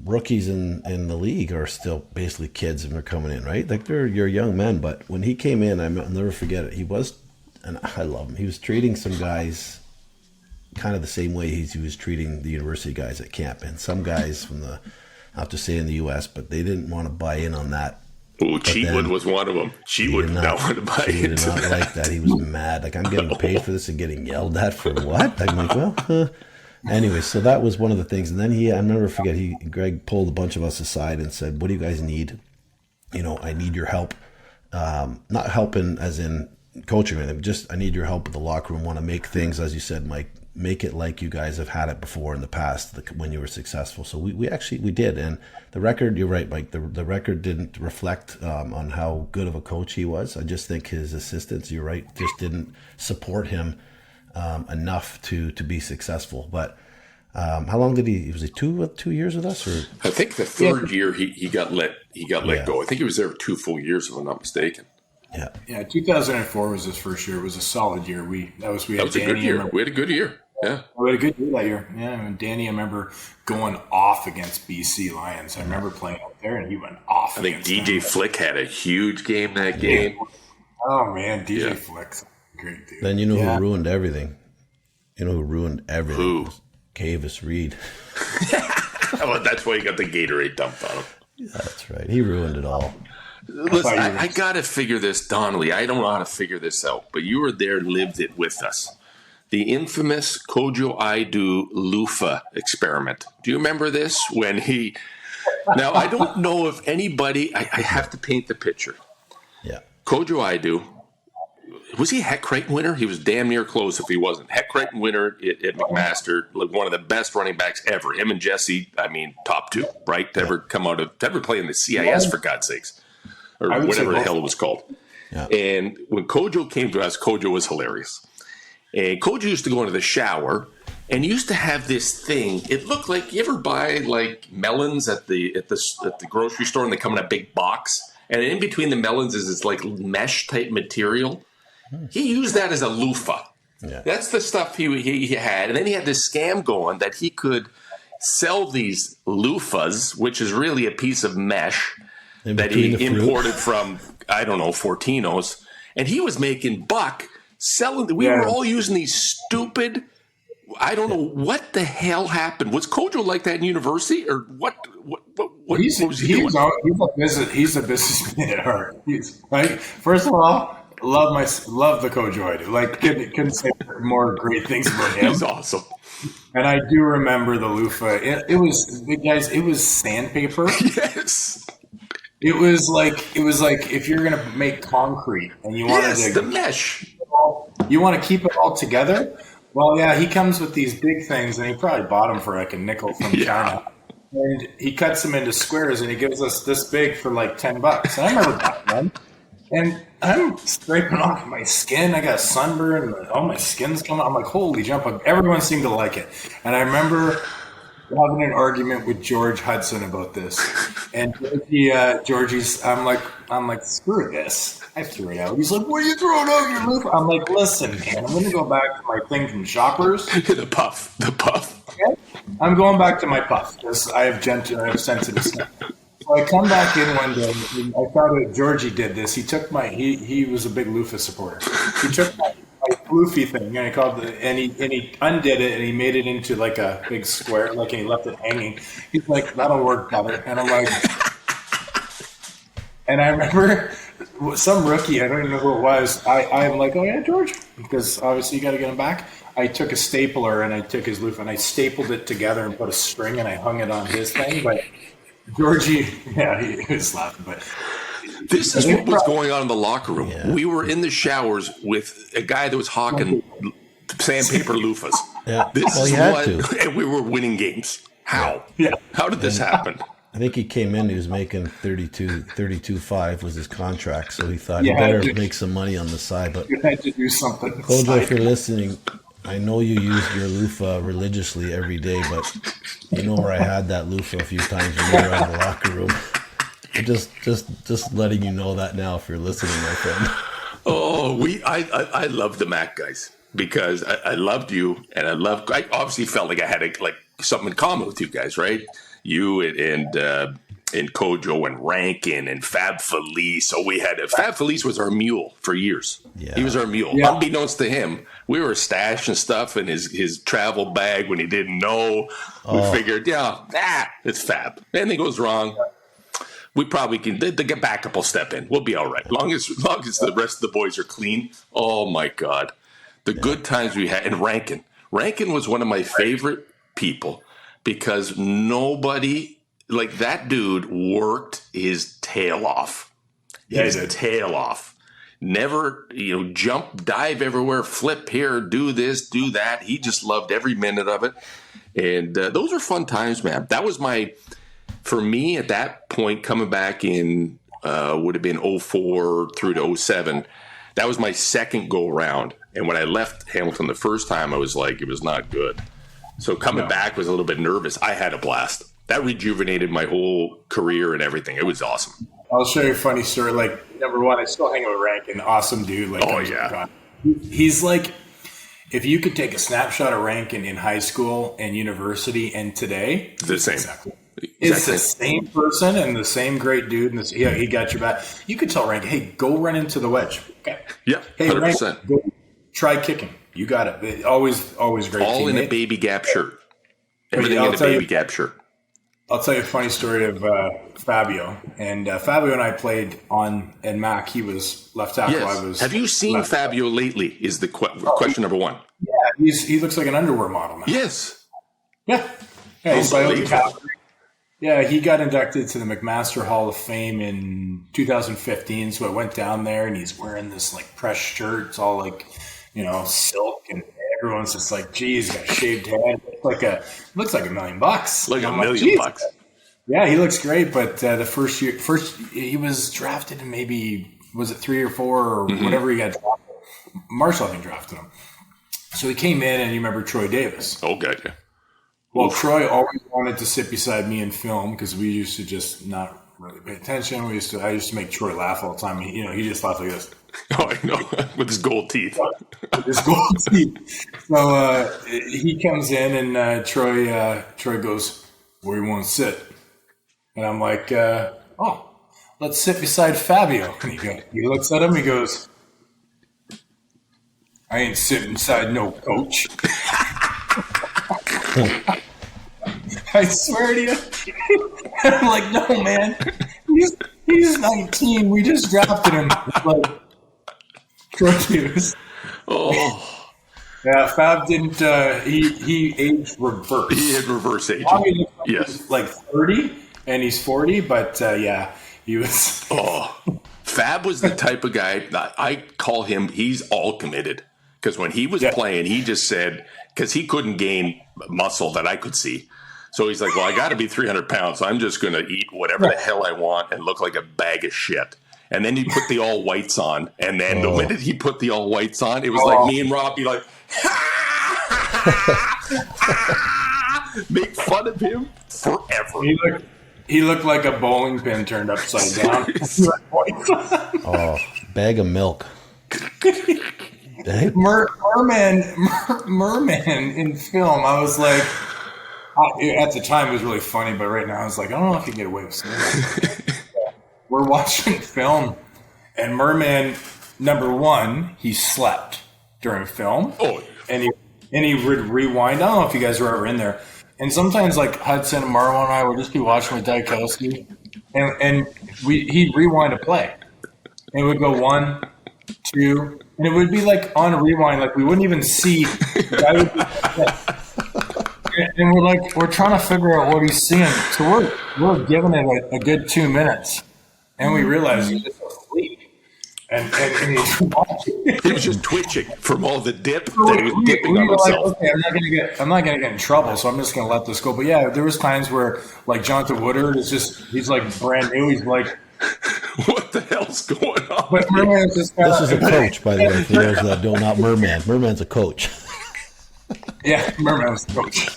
rookies in the league are still basically kids and they're coming in, right? They're young men. But when he came in, I'll never forget it. He was, and I love him, he was treating some guys kind of the same way he was treating the university guys at camp. And some guys from not to say in the U.S., but they didn't want to buy in on that. Oh, Cheatwood was one of them. Cheatwood did not want to buy into that. He did not like that. He was mad. I'm getting paid for this and getting yelled at for what? I'm like, well, Anyway, so that was one of the things. And then I'll never forget, Greg pulled a bunch of us aside and said, what do you guys need? I need your help. Not helping as in coaching them, just I need your help with the locker room. Want to make things, as you said, Mike, make it like you guys have had it before in the past when you were successful. So we did. And the record, you're right, Mike, the record didn't reflect on how good of a coach he was. I just think his assistants, you're right, just didn't support him enough to be successful. But how long did was he 2 years with us? Or I think the third year he got let go. I think he was there 2 full years, if I'm not mistaken. Yeah. 2004 was his first year. It was a solid year. We had a good year. We had a good year. Yeah. We had a good year that year. Yeah, and Danny, I remember going off against BC Lions. I remember playing out there, and he went off. I think DJ Flick had a huge game that game. Oh, man, DJ Flick's a great dude. Then you know who ruined everything? You know who ruined everything? Who? Cavis Reed. Well, that's why he got the Gatorade dumped on him. Yeah, that's right. He ruined it all. Listen, I got to figure this, Donnelly. I don't know how to figure this out, but you were there, lived it with us. The infamous Kojo Aidu loofah experiment. Do you remember this? When he... Now, I don't know if anybody... I have to paint the picture. Yeah. Kojo Aidu, was he Heck Crichton winner? He was damn near close if he wasn't. Heck Crichton winner at McMaster, like one of the best running backs ever. Him and Jesse, I mean, top two, right? To ever come out of... To ever play in the CIS, for God's sakes. Or whatever the hell it was called. Yeah. And when Kojo came to us, Kojo was hilarious. And Kojo used to go into the shower and used to have this thing. It looked like, you ever buy like melons at the grocery store and they come in a big box? And in between the melons is this like mesh type material. He used that as a loofah. Yeah. That's the stuff he had. And then he had this scam going that he could sell these loofahs, which is really a piece of mesh that he imported from, I don't know, Fortino's. And he was making buck selling. We were all using these stupid, I don't know what the hell happened. Was Kojo like that in university, or what was he doing? He's a businessman at heart. First of all, love the Kojo I do. Like, couldn't say more great things about him. He's awesome. And I do remember the loofah. It was sandpaper. Yes. It was like if you're gonna make concrete and you wanted the mesh. You want to keep it all together? Well, yeah, he comes with these big things, and he probably bought them for like a nickel from China. And he cuts them into squares, and he gives us this big for like $10. And I remember buying them. And I'm scraping off my skin. I got sunburn, and all my skin's coming. I'm like, holy jump! Everyone seemed to like it. And I remember having an argument with George Hudson about this. And Georgie's, I'm like, screw this. I threw it out. He's like, what are you throwing out your loofah? I'm like, listen, man, I'm going to go back to my thing from Shoppers. The puff. Okay? I'm going back to my puff because I have sensitive skin. So I come back in one day, and I thought that Georgie did this. He took he was a big loofah supporter. He took my floofy thing, and he undid it, and he made it into like a big square, and he left it hanging. He's like, that'll work better. And I'm like, and I remember some rookie, I don't even know who it was. I'm like, oh yeah, George, because obviously you got to get him back. I took a stapler and I took his loofah and I stapled it together and put a string and I hung it on his thing. But Georgie, yeah, he was laughing, but. This is what was going on in the locker room. Yeah. We were in the showers with a guy that was hawking sandpaper loofahs. Yeah. And we were winning games. How? Yeah. How did this happen? I think he came in, he was making 32.5 was his contract, so he thought he better make some money on the side. But you had to do something. Kojo, if you're listening, I know you use your loofah religiously every day, but you know where I had that loofah a few times when you were in the locker room. Just letting you know that now if you're listening, my friend. Oh, I love the Mac guys because I loved you, and I obviously felt like I had something in common with you guys, right? You and Kojo and Rankin and Fab Felice. So we had Fab Felice was our mule for years. Yeah. He was our mule. Yeah. Unbeknownst to him, we were stashing stuff in his travel bag when he didn't know. We figured, it's Fab. Anything goes wrong, we probably can. The backup will step in. We'll be all right. Long as the rest of the boys are clean. Oh my God, the good times we had. And Rankin was one of my favorite people. Because nobody, like that dude, worked his tail off. Tail off. Never, jump, dive everywhere, flip here, do this, do that. He just loved every minute of it. And those are fun times, man. That was for me at that point, coming back in, would have been 04 through to 07. That was my second go around. And when I left Hamilton the first time, I was like, it was not good. So coming back was a little bit nervous. I had a blast. That rejuvenated my whole career and everything. It was awesome. I'll show you a funny story. Like, number one, I still hang out with Rankin. Awesome dude. Like, oh, yeah. He's like, if you could take a snapshot of Rankin in high school and university and today, the same. It's the same person and the same great dude. And he got your back. You could tell Rankin, hey, go run into the wedge. Okay. Yeah, 100%. Hey, Rankin, go try kicking. You got it. Always great. All teammate. in a baby gap shirt. Everything in a baby gap shirt. I'll tell you a funny story of Fabio. And Fabio and I played and Mac, he was left tackle. Yes. I was. Have you seen Fabio lately? Is the question number one. Yeah, he looks like an underwear model now. Yes. Yeah. He's Yeah, he got inducted to the McMaster Hall of Fame in 2015. So I went down there, and he's wearing this like press shirt. It's all like, silk, and everyone's just like, "Geez, got a shaved head. Looks like $1 million." Like $1 million bucks. Yeah, he looks great. But the first he was drafted in maybe, was it 3 or 4 or whatever he got drafted. Marshall, I think, drafted him. So he came in, and you remember Troy Davis. Oh, gotcha. Well, Troy always wanted to sit beside me and film because we used to just not really pay attention. I used to make Troy laugh all the time. He just laughed like this. Oh, I know, with his gold teeth. So he comes in and Troy goes, "Where you want to sit?" And I'm like, "Oh, let's sit beside Fabio." And he looks at him. He goes, "I ain't sitting beside no coach." I swear to you. I'm like, no, man. He's 19. We just drafted him. Like, Troy Davis. Oh. Yeah, Fab didn't. He aged reverse. He had reverse aging. Yes. Like 30, and he's 40, but yeah, he was. Oh. Fab was the type of guy that I call him, he's all committed. Because when he was playing, he just said, because he couldn't gain muscle that I could see. So he's like, well, I got to be 300 pounds. So I'm just going to eat whatever the hell I want and look like a bag of shit. And then he put the all whites on. And then the minute he put the all whites on, it was like me and Rob be like, make fun of him forever. He looked like a bowling pin turned upside down. Bag of milk. Merman in film. I was like, at the time it was really funny, but right now I was like, I don't know if you can get away with saying that. We're watching film, and Merman, number one, he slept during film. Oh, and he would rewind. I don't know if you guys were ever in there. And sometimes, like Hudson and Marwan and I would just be watching with Dykowski, and he'd rewind a play, and it would go 1, 2. And it would be like on a rewind, like we wouldn't even see. The guy would be, and we're trying to figure out what he's seeing. So we're giving it a good 2 minutes, and we realize he's just asleep. And he's watching. He was just twitching from all the dip that he was dipping on himself. Like, okay, I'm not gonna get in trouble, so I'm just gonna let this go. But yeah, there was times where like Jonathan Woodard he's like brand new. He's like, what the hell's going on? But Merman's this is a coach, by the way, for those that don't know. Merman's a coach. Yeah, Merman's a coach.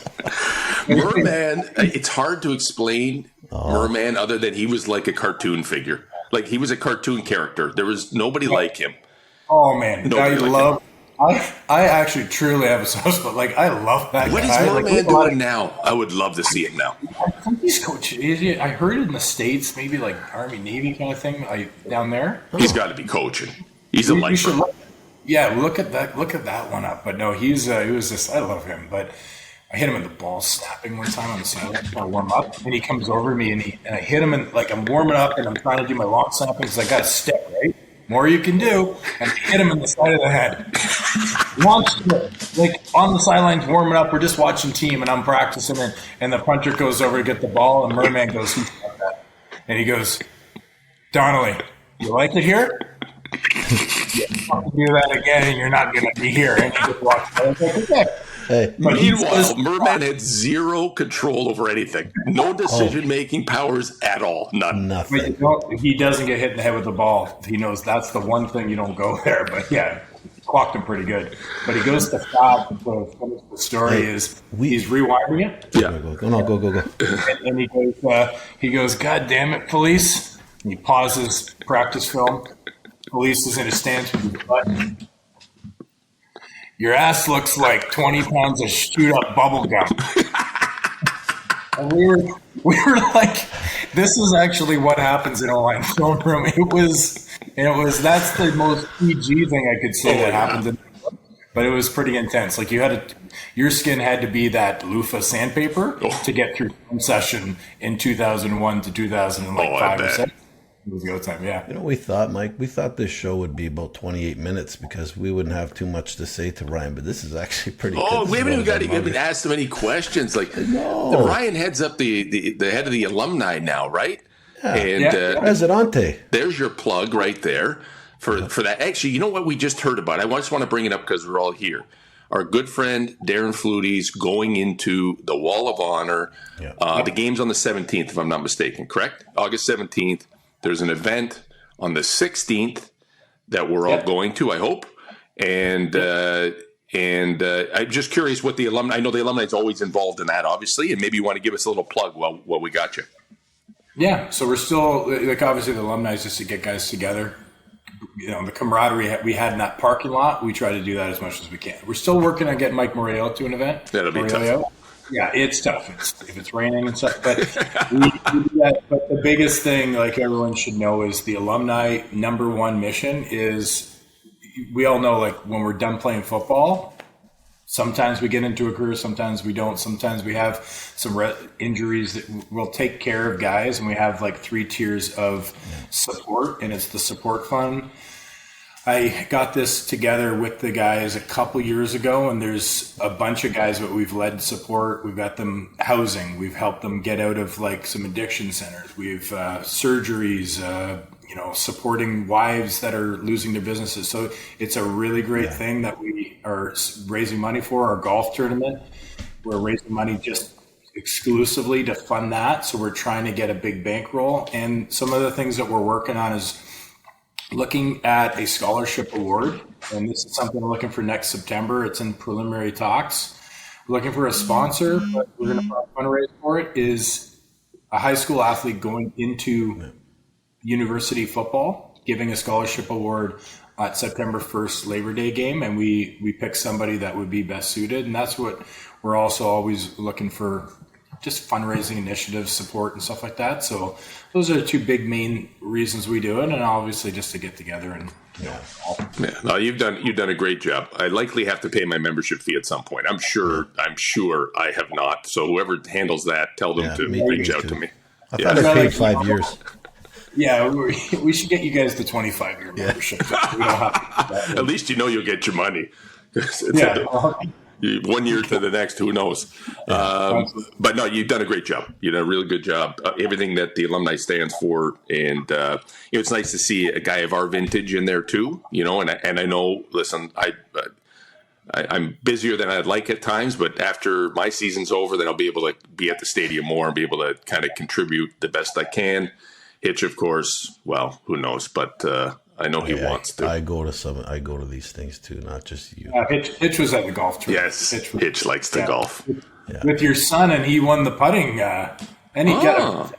Merman, it's hard to explain Merman other than he was like a cartoon figure. Like he was a cartoon character. There was nobody like him. Oh man, I actually truly have a soft spot. Like I love that guy. What is Merman doing now? I would love to see him now. I think he's coaching. I heard it in the States, maybe like Army Navy kind of thing, down there. He's got to be coaching. He's a lifer. Look at that one up. But no, he was just. I love him, but I hit him in the ball snapping one time on the sideline to warm up, and he comes over to me and I hit him and like I'm warming up and I'm trying to do my long snapping because I got a step right. More you can do, and hit him in the side of the head. Launched it, like on the sidelines warming up. We're just watching team, and I'm practicing it. And the punter goes over to get the ball, and Merman goes, "Who's got that?" And he goes, "Donnelly, you like it here? You fucking do that again, and you're not going to be here." And he just walks away. I was like, "Okay." Hey. Meanwhile, Merman had zero control over anything. No decision-making powers at all. None. Nothing. He doesn't get hit in the head with the ball. He knows that's the one thing you don't go there. But yeah, clocked him pretty good. But he goes to Fab. The story is he's rewinding it. Yeah. Go. And he goes, "God damn it, police!" And he pauses practice film. Police is in his stance with his butt. your ass looks like 20 pounds of shoot up bubble gum. And we were like, this is actually what happens in a line film room. That's the most PG thing I could say that happened. But it was pretty intense. Like your skin had to be that loofah sandpaper to get through film session in 2001 to 2005 or 6. It was go time, yeah. You know, we thought, Mike, this show would be about 28 minutes because we wouldn't have too much to say to Ryan, but this is actually pretty good. Oh, we haven't even asked him any questions. Like, Ryan heads up the head of the alumni now, right? Yeah. And Presidente. There's your plug right there for that. Actually, you know what we just heard about? I just want to bring it up because we're all here. Our good friend Darren Flutie's going into the Wall of Honor. Yeah. The game's on the 17th, if I'm not mistaken, correct? August 17th. There's an event on the 16th that we're all going to, I hope. And I'm just curious what the alumni, I know the alumni is always involved in that, obviously, and maybe you want to give us a little plug while we got you. Yeah, so we're still, like, obviously the alumni is just to get guys together. You know, the camaraderie we had in that parking lot, we try to do that as much as we can. We're still working on getting Mike Morreale to an event. That'll be tough. Yeah, it's tough if it's raining and stuff. But we do that. But the biggest thing, like everyone should know, is the alumni number one mission is, we all know, like, when we're done playing football, sometimes we get into a career, sometimes we don't. Sometimes we have some injuries that we'll take care of guys, and we have like 3 tiers of support, and it's the support fund. I got this together with the guys a couple years ago, and there's a bunch of guys that we've led support. We've got them housing. We've helped them get out of like some addiction centers. We've surgeries, supporting wives that are losing their businesses. So it's a really great thing that we are raising money for. Our golf tournament, we're raising money just exclusively to fund that. So we're trying to get a big bankroll. And some of the things that we're working on is looking at a scholarship award, and this is something we're looking for next September. It's in preliminary talks. We're looking for a sponsor, but we're going to fundraise for it, is a high school athlete going into university football, giving a scholarship award at September 1st Labor Day game, and we pick somebody that would be best suited. And that's what we're also always looking for, just fundraising initiatives, support, and stuff like that. So those are the 2 big main reasons we do it, and obviously just to get together and No, you've done a great job. I likely have to pay my membership fee at some point. I'm sure I have not. So whoever handles that, tell them to reach out to me. I thought I paid 5 years. Yeah, we should get you guys the 25-year membership. We don't have to. At least you'll get your money. One year to the next, who knows? But no, you've done a great job. You done a really good job. Everything that the alumni stands for, and it's nice to see a guy of our vintage in there too. And I know. Listen, I'm busier than I'd like at times, but after my season's over, then I'll be able to be at the stadium more and be able to kind of contribute the best I can. Hitch, of course. Well, who knows? But I know he wants to. I go to these things too, not just you. Hitch was at the golf tournament. Yes, Hitch likes to golf. With your son, and he won the putting. And he got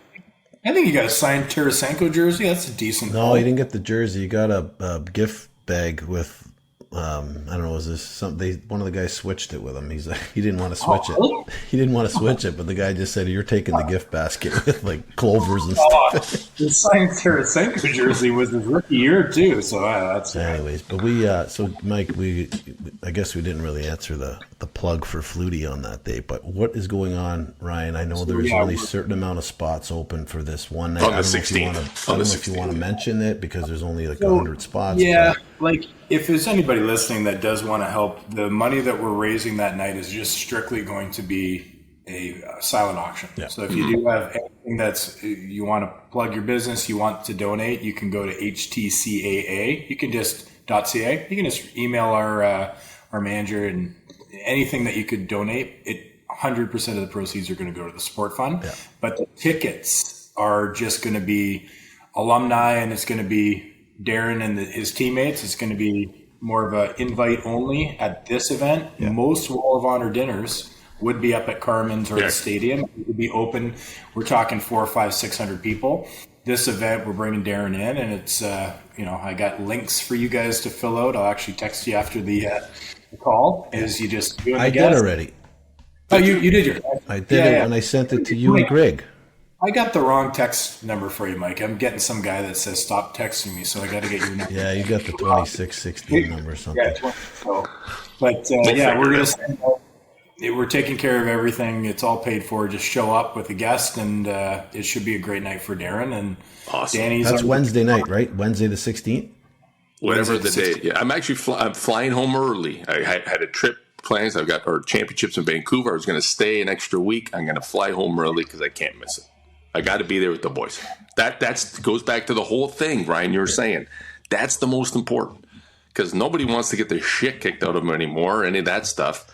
I think he got a signed Tarasenko jersey. That's a decent. No, he didn't get the jersey. He got a gift bag with. I don't know. Was this something? One of the guys switched it with him. He's like, he didn't want to switch it. He didn't want to switch it, but the guy just said, "You're taking the gift basket with like clovers and stuff." The signed Tarasenko jersey was his rookie year too. So that's. Anyways, but we. So Mike, I guess we didn't really answer the plug for Flutie on that day. But what is going on, Ryan? I know there's only a certain amount of spots open for this one night. On the 16th. I don't know if you want to mention it because there's only like 100 spots. Yeah, like. If there's anybody listening that does want to help, the money that we're raising that night is just strictly going to be a silent auction. Yeah. So if you do have anything that's you want to plug your business, you want to donate, you can go to HTCAA. You can just .ca. You can just email our manager, and anything that you could donate, 100% of the proceeds are going to go to the support fund. Yeah. But the tickets are just going to be alumni, and it's going to be Darren and his teammates. It's going to be more of an invite only at this event. Yeah. Most Wall of Honor dinners would be up at Carmen's or the stadium. It would be open. We're talking 400, 500, 600 people. This event, we're bringing Darren in, and it's I got links for you guys to fill out. I'll actually text you after the the call is you just do it. I did already. Oh, you did yours. I did it when I sent it to you and Greg. I got the wrong text number for you, Mike. I'm getting some guy that says stop texting me, so I got to get your number. Yeah, you got the 2616 number or something. Yeah, we're going to send out. We're taking care of everything. It's all paid for. Just show up with a guest, and it should be a great night for Darren and awesome. Danny's. That's Wednesday night, right? Wednesday the 16th? Whatever the day. Yeah, I'm actually I'm flying home early. I had a trip plans. I've got our championships in Vancouver. I was going to stay an extra week. I'm going to fly home early because I can't miss it. I got to be there with the boys. That goes back to the whole thing, Ryan, you were saying. That's the most important because nobody wants to get their shit kicked out of them anymore, any of that stuff.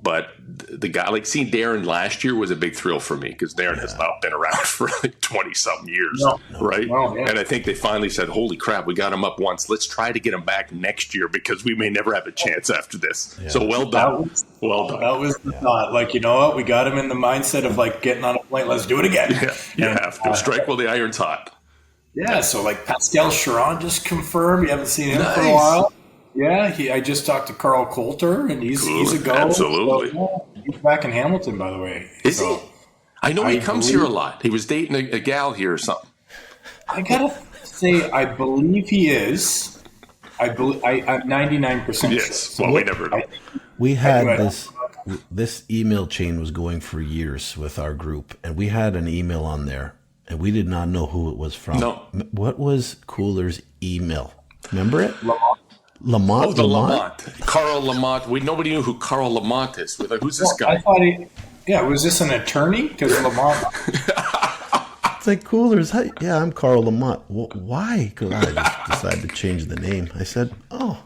But the guy, like seeing Darren last year was a big thrill for me because Darren has not been around for like 20-something years, right? No, yeah. And I think they finally said, holy crap, we got him up once. Let's try to get him back next year because we may never have a chance after this. Yeah. So well done. That was the thought. Like, you know what? We got him in the mindset of like getting on a plane. Let's do it again. Yeah, you have to strike while the iron's hot. Yeah, so like Pascal Charon just confirmed. You haven't seen him for a while. Yeah, I just talked to Carl Coulter, and he's a go. Absolutely. So, he's back in Hamilton, by the way. Is he? I know he comes here a lot. He was dating a gal here or something. I gotta say, I believe he is. I'm 99% yes. Sure. Well, we never know. We had this email chain was going for years with our group, and we had an email on there, and we did not know who it was from. No. What was Cooler's email? Remember it? Lamont. Oh, the Lamont. Carl Lamont. Nobody knew who Carl Lamont is. Like, who's this guy? I thought was this an attorney? Because Lamont. It's like Coolers. Yeah, I'm Carl Lamont. Well, why? Because I just decided to change the name. I said, oh,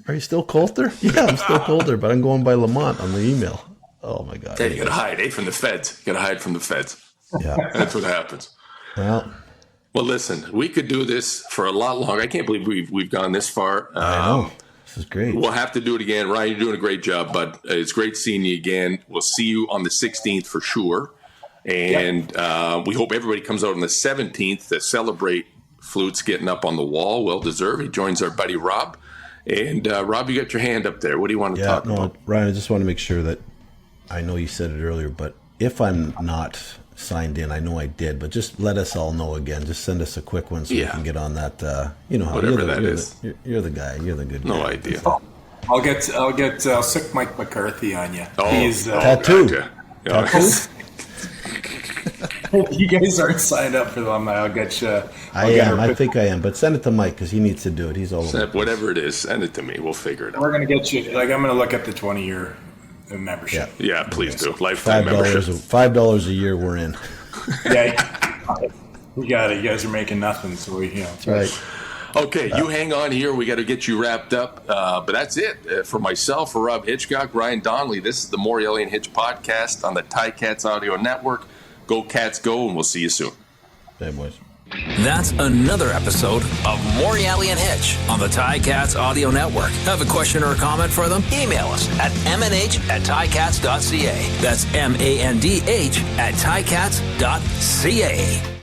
are you still Coulter? Yeah, I'm still Coulter, but I'm going by Lamont on the email. Oh, my God. Yeah, you got to hide, from the feds. You got to hide from the feds. Yeah. That's what happens. Well, listen, we could do this for a lot longer. I can't believe we've gone this far. I know. This is great. We'll have to do it again. Ryan, you're doing a great job, bud. It's great seeing you again. We'll see you on the 16th for sure. And we hope everybody comes out on the 17th to celebrate Flutes getting up on the wall. Well deserved. He joins our buddy Rob. And Rob, you got your hand up there. What do you want to talk about? Ryan, I just want to make sure that I know you said it earlier, but if I'm not signed in, I know I did, but just let us all know again. Just send us a quick one so we can get on that. You know how whatever that is. You're the guy. You're the good guy. No idea. I'll get sick Mike McCarthy on you. Oh, he's tattoo. Gotcha. You guys aren't signed up for them. I'll get you. I think I am, but send it to Mike because he needs to do it. He's all over. Whatever it is, send it to me. We'll figure it out. We're gonna get you. Like I'm gonna look at the 20-year membership. Yeah, please do. Lifetime membership. $5 a year. We're in. Yeah, we got it. You guys are making nothing, so That's right. Okay, you hang on here. We got to get you wrapped up. But that's it. For myself, for Rob Hitchcock, Ryan Donnelly, this is the Morreale and Hitch podcast on the Ticats Audio Network. Go Cats Go, and we'll see you soon. Hey, boys. That's another episode of Morreale and Hitch on the Ticats Audio Network. Have a question or a comment for them? Email us at manh@ticats.ca. That's MANDH@ticats.ca.